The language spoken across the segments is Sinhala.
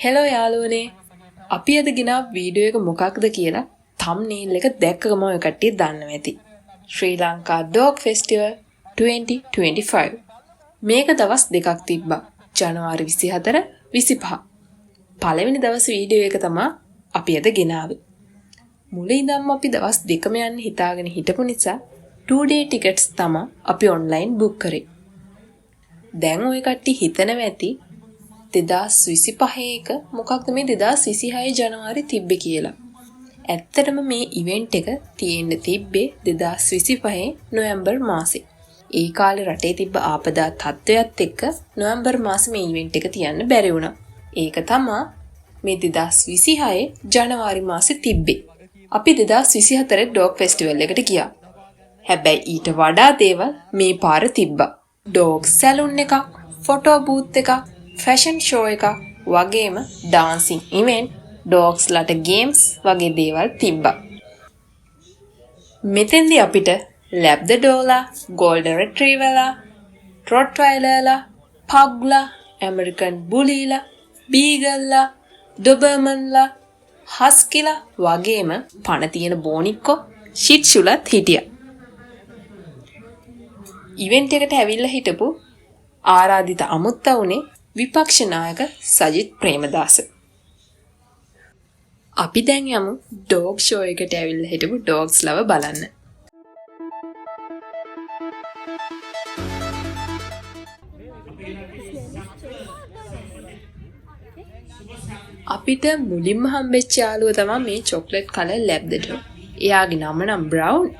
හෙලෝ යාළුවනේ. අපි අද ගෙනාව වීඩියෝ එක මොකක්ද කියලා thumbnail එක දැක්ක ගමන් ඔය කට්ටිය දන්නවා ඇති. ශ්‍රී ලංකා Dog Festival 2025. මේක දවස් දෙකක් තිබ්බා. ජනවාරි 24 25. පළවෙනි දවස් වීඩියෝ එක තමයි අපි අද ගෙනාවේ. මුලින් ඉඳන්ම අපි දවස් දෙකම යන්න හිතාගෙන හිටපු නිසා 2-day tickets තමයි අපි online book කරේ. දැන් ඔය කට්ටිය හිතනවා ඇති 2025 එක මොකක්ද මේ 2026 ජනවාරි තිබ්බේ කියලා. ඇත්තටම මේ ඉවෙන්ට් එක තියෙන්න තිබ්බේ 2025 නොවැම්බර් මාසේ. ඒ කාලේ රටේ තිබ්බ ආපදා තත්ත්වයක් එක්ක නොවැම්බර් මාසේ මේ ඉවෙන්ට් එක තියන්න බැරි වුණා. ඒක තමයි මේ 2026 ජනවාරි මාසේ තිබ්බේ. අපි 2024 ඩොග් ෆෙස්ටිවල් එකට ගියා. හැබැයි ඊට වඩා දේවල් මේ පාර තිබ්බා. ඩොග් සැලුන් එකක්, ෆොටෝ බූත් එකක්, ෆැෂන් ෂෝ එකක් වගේම ඩාන්සින් ඉවෙන්ට්, ඩොග්ස් ලට ගේම්ස් වගේ දේවල් තිබ්බා. මෙතෙන්දී අපිට ලැබ්‍රඩෝලා, ගෝල්ඩන් රිට්‍රීවර්ලා, රොට්වයිලර්ලා, පග්ලා, ඇමරිකන් බුලීලා, බීගල්ලා, ඩොබර්මන්ලා, හස්කිලා වගේම පණ තියෙන බෝනික්කෝ, ෂිට්ෂුලත් හිටියා. ඉවෙන්ට් එකට ඇවිල්ලා හිටපු ආරාධිත අමුත්තා උනේ විපක්ෂ නායක සජිත් ප්‍රේමදාස. අපි දැන් යමු ඩොග් ෂෝ එකට ඇවිල්ලා හිටපු ඩොග්ස් ලව බලන්න. අපිට මුලින්ම හම්බෙච්ච යාළුව තමයි මේ චොක්ලට් කලර් ලැබ්‍රඩෝ. එයාගේ නම නම් බ්‍රවුන්.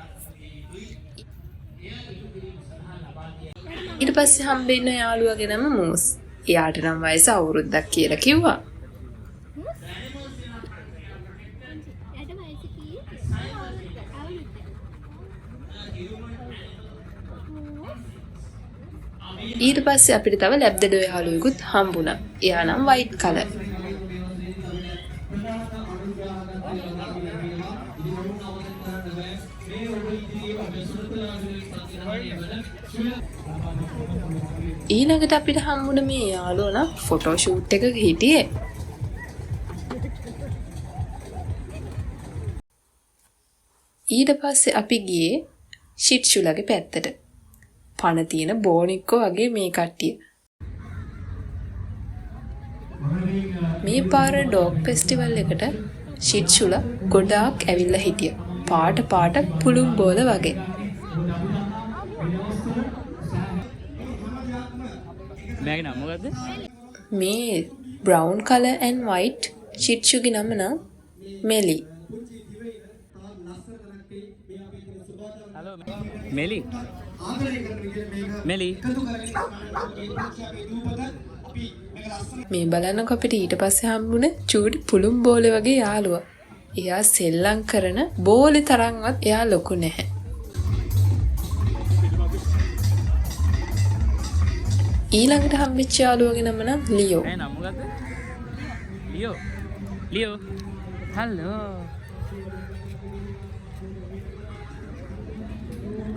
ඊට පස්සේ හම්බෙන්න යාළුවගේ නම මූස්. එයාට නම් වයස අවුරුද්දක් කියලා කිව්වා. ඊට පස්සේ අපිට තව ලැබ්‍රඩෝ යාළුවෙකුත් හම්බුණා. එයා නම් වයිට් කලර්. ඊළඟට අපිට හම්බුණ මේ යාළුවා නම් ෆොටෝ ෂූට් එකක හිටියේ. ඊට පස්සේ අපි ගියේ ෂිට්ෂුලගේ පැත්තට. පණ තියෙන බෝනික්කෝ වගේ මේ කට්ටිය. මේ පාර ඩොග් ෆෙස්ටිවල් එකට ෂිට්ෂුලා ගොඩාක් ඇවිල්ලා හිටියා. පාට පුළුම් බෝල වගේ. මේ බ්‍රවුන් කලර් ඇන් වයිට් ෂිට්ෂුගේ නම නම් මෙලි. මේ බලන්නකො අපිට ඊට පස්සේ හම්බුනේ චූටි පුළුම් බෝලේ වගේ යාළුවා. එයා සෙල්ලම් කරන බෝලේ තරම්වත් එයා ලොකු නැහැ. ඊළඟට හම්බෙච්ච යාළුවගේ නම නම් ලියෝ. ලියෝ හලෝ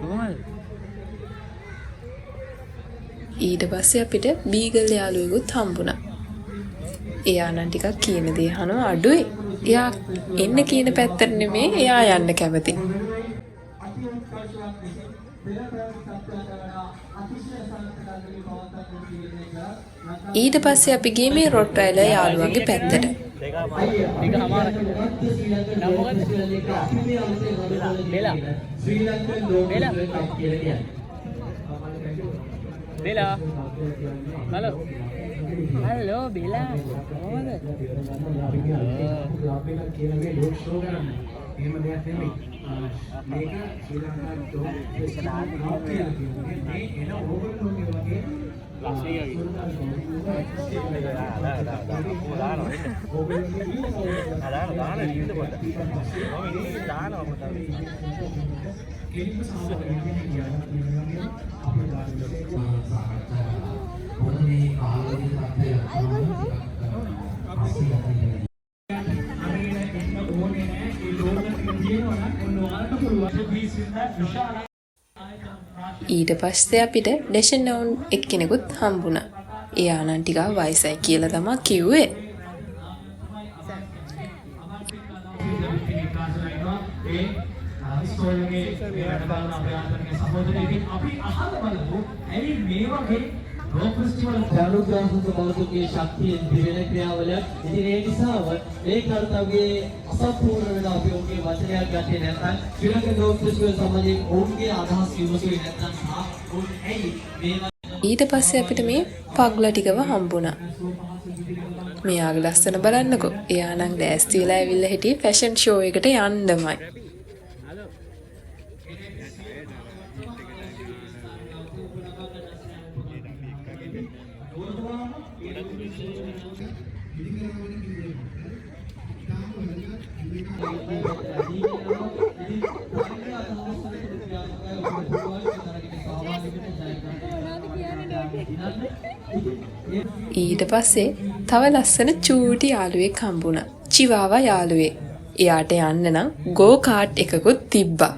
කොහමද? ඊට පස්සේ අපිට බීගල් යාළුවෙකුත් හම්බුණා. එයා නම් ටිකක් කියන දේ අහනවා අඩුයි. එයා එන්න කියන පැත්තට නෙමෙයි එයා යන්න කැමති. ඊට පස්සේ අපි ගියේ මේ රොට්වයිලර් යාළුවන්ගේ පැත්තට. බෙලා හලෝ බෙලා කොහමද? එහෙම දෙයක් නෙමෙයි. මේක ශ්‍රී ලංකා ඩොග් ෆෙස්ටිවල් මේ එන ඕගොල්ලෝගේ වගේ ඊට පස්සේ අපිට ඩෙෂනෝන් එක්කෙනෙකුත් හම්බුණා. එයා නම් ටිකක් වයසයි කියලා තමයි කිව්වේ. ස්ටෝල් එකේ වැඩ බලන අපේ ආන්තරික සහෝදරයෙක් අපි අහලා බලමු ඇයි මේ වගේ රොක් ෆෙස්ටිවල් ජානුග්‍රාහක බෞද්ධකයේ ශක්තියෙන් දිවෙන ක්‍රියාවල ඉතින් ඒ නිසාව මේ කර්තව්‍යයේ අසම්පූර්ණ වෙන අපි ඔවුන්ගේ වචනයක් ගත්තේ නැත්නම් ශ්‍රී ලංකා රොක් ෆෙස්ටිවල් සම්බන්ධයෙන් ඔවුන්ගේ අදහස් විමසුවේ නැත්නම් ඔවුන් ඇයි මේ ඊට පස්සේ අපිට මේ පග්ලා ටිකව හම්බුණා. මෙයාගේ ලස්සන බලන්නකෝ. එයා නම් ලෑස්ති වෙලා ඇවිල්ලා හිටියේ ෆැෂන් ෂෝ එකට යන්නමයි. ඊට පස්සේ තව ලස්සන චූටි යාළුවෙක් හම්බුණා. චිවාවා යාළුවේ. එයාට යන්න නම් ගෝ කාට් එකකුත් තිබ්බා.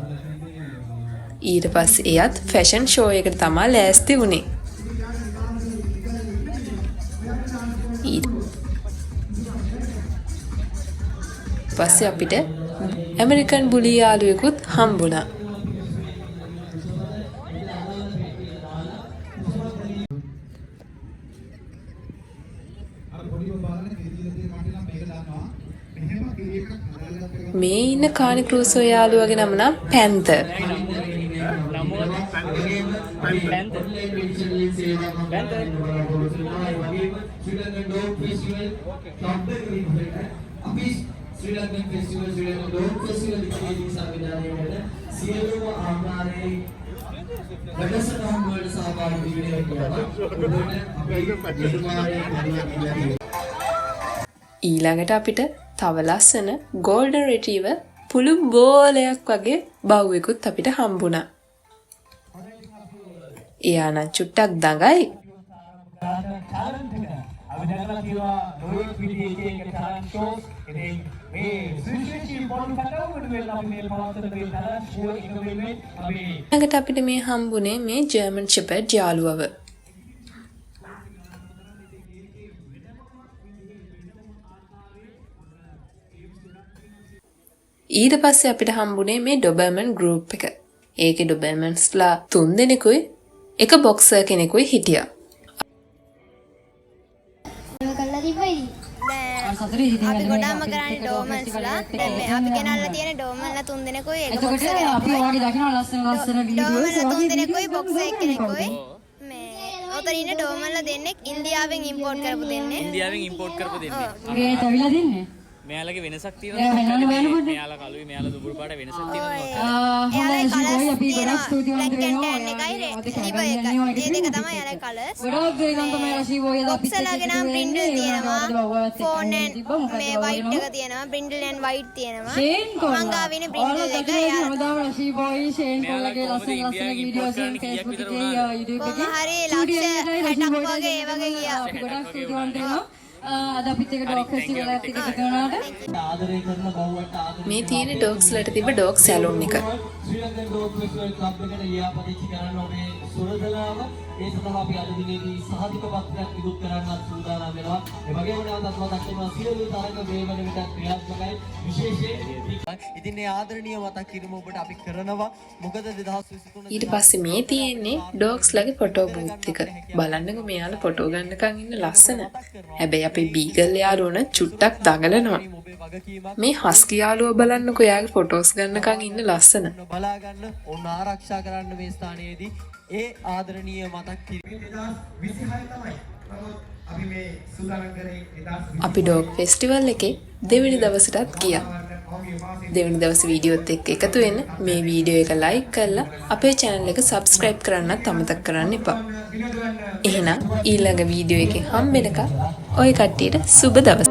ඊට පස්සේ එයාත් ෆැෂන් ෂෝ එකට තමයි ලෑස්ති වුණේ. ඊට පස්සේ අපිට ඇමරිකන් බුලි යාළුවෙකුත් හම්බුණා. මේ ඉන්න කානි ක්‍රූසෝ යාළුවගේ නම නම් පැන්තර්. ශ්‍රී ලංකන් ෆෙස්ටිවල් ශ්‍රී ලංකන් ඩොග් ෆෙස්ටිවල් ඉදිරියේ සංවිධානයකට සියලුම ආකාරයේ වැඩසටහන් වලට සහභාගී වෙන්න කියලා ඊළඟට අපිට තව ලස්සන ගෝල්ඩන් රිට්‍රීවර් පුළු බෝලයක් වගේ බව්වෙකුත් අපිට හම්බුණා. එයා නම් චුට්ටක් දඟයි. අපි දැකලා තියෙනවා ලෝයල් පිටි එකේ ටැලන්ට් ෂෝස් ඉතින් මේ සුවිශේෂී පොඩි කතාවකට වෙලා අපි මේ පවත්වන මේ ටැලන්ට් ෂෝ එක වෙනුවෙන් අපි ඊළඟට අපිට මේ හම්බුනේ මේ ජර්මන් ෂෙපර්ඩ් යාළුවව. ඊට පස්සේ අපිට හම්බුනේ මේ ඩොබර්මන් ගෲප් එක. ඒකේ ඩොබර්මන්ස්ලා 3 දෙනෙකුයි එක බොක්සර් කෙනෙකුයි හිටියා. අපි ගොඩාම කරන්නේ ඩෝමන්ස්ලා. දැන් මේ අපි ගෙනල්ලා තියෙන ඩෝමන්ලා 3 දෙනෙකුයි එක බොක්ස් එකකට. අපි ඔයාගේ දකින්න ලස්සන වීඩියෝස් 3 දෙනෙකුයි බොක්ස් එකකෙනෙකුයි. මේ ඔතන ඉන්න ඩෝමන්ලා දෙන්නෙක් ඉන්දියාවෙන් ඉම්පෝට් කරපු දෙන්නේ. මේ තවිලා දෙන්නේ. මෙයාලගේ වෙනසක් තියෙනවා. මෙයාලා කළුයි මෙයාලා දුඹුරු පාට වෙනසක් තියෙනවා. එයාලගේ කලර්ස් තියෙනවා. ඒ දෙක තමයි එයාලගේ කලර්ස්. ගොඩක් දෙයයන් තමයි රශීවෝය දාපිට බොක්සලාගේ නම් බ්‍රින්ඩල් තියෙනවා. ෆෝන් මේ වයිට් එක තියෙනවා. බ්‍රින්ඩල් ඇන් වයිට් තියෙනවා. ෂේන් කොල්ලා මං ගාව ඉන්නේ බ්‍රින්ඩල් එක. එයා හැමදාම රශීවෝයි ෂේන් කොල්ලාගේ ලස්සන වීඩියෝස් එකෙන් Facebook එකේ YouTube එකේ හරි ලක්ෂ 60ක් වගේ ඒ වගේ ගියා. අපි ගොඩක් ස්තුතිවන්ත වෙනවා. අද අපිත් එක ඩොග් ෆෙස්ටිවල් එකක් එකතු කරනවාට ආදරය කරන බවුවට ආදරය මේ තියෙන ඩොග්ස්ලට තිබ්බ ඩොග් සැලූන් එක. ශ්‍රී ලංකන් ඩොග් ෆෙස්ටිවල් ක්ලබ් එකට ලියාපදිංචි කරන්න ඕනේ සුරදලාව. ඒ සඳහා අපි අද දිනේදී සහතික පත්‍රයක් නිකුත් කරන්නත් සූදානම් වෙනවා. ඒ වගේම නැවතත් මතක් කරනවා සියලු තරඟ මේ වන විට ක්‍රියාත්මකයි විශේෂයෙන්. ඉතින් මේ ආදරණීය මතක් කිරීම ඔබට අපි කරනවා. මොකද 2023 ඊට පස්සේ මේ තියෙන්නේ ඩොග්ස්ලගේ ෆොටෝ බූත් එක. බලන්නකෝ මෙයාලා ෆොටෝ ගන්නකන් ඉන්න ලස්සන. හැබැයි අපේ බීගල් යාළුවන චුට්ටක් දඟලනවා. මේ හස්කි යාළුවා බලන්නකෝ එයාගේ ෆොටෝස් ගන්නකන් ඉන්න ලස්සන. බලා ගන්න ඕන ආරක්ෂා කරන්න මේ ස්ථානයේදී ඒ ආදරණීය මතක් කිරීම 2026 තමයි. අපි මේ සූදානම් කරේ 2020 අපි ඩොග් ෆෙස්ටිවල් එකේ දෙවෙනි දවසටත් ගියා. දෙවෙනි දවස් වීඩියෝත් එක්ක එකතු වෙන්න මේ වීඩියෝ එක ලයික් කරලා අපේ channel එක subscribe කරන්නත් අමතක කරන්න එපා. එහෙනම් ඊළඟ වීඩියෝ එකෙන් හම්බෙනකම් ඔය කට්ටියට සුබ දවසක්.